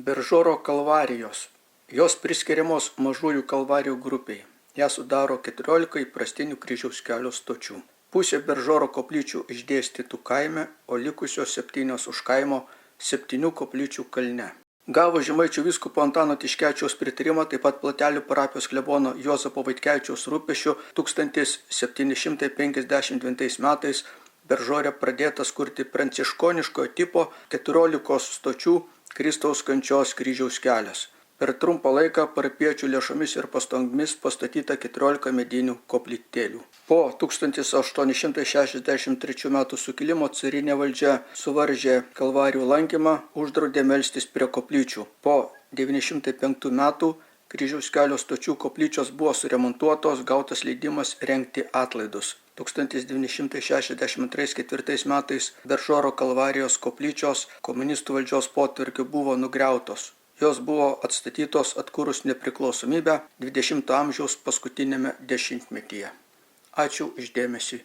Beržoro kalvarijos. Jos priskiriamos mažųjų kalvarijų grupiai. Ją sudaro 14 įprastinių kryžiaus kelio stočių. Pusė Beržoro koplyčių išdėstytų kaime, o likusios 7 už kaimo 7 koplyčių kalne. Gavo Žemaičių vyskupo Antano Tiškevičiaus pritarimą, taip pat Platelių parapijos klebono Juozapo Vaitkevičiaus rūpesčiu 1759 metais Beržore pradėtas kurti pranciškoniškojo tipo 14 stočių Kristaus kančios kryžiaus kelias. Per trumpą laiką parapiečių lėšomis ir pastangomis pastatyta 14 medinių koplytėlių. Po 1863 m. sukilimo carinė valdžia suvaržė kalvarijų lankymą, uždraudė melstis prie koplyčių. Po 905 metų kryžiaus kelio stočių koplyčios buvo suremontuotos, gautas leidimas rengti atlaidus. 1962–4 metais Beržoro kalvarijos koplyčios komunistų valdžios potvarkiu buvo nugriautos. Jos buvo atstatytos atkūrus nepriklausomybę 20 amžiaus paskutinėme dešimtmetyje. Ačiū už dėmesį.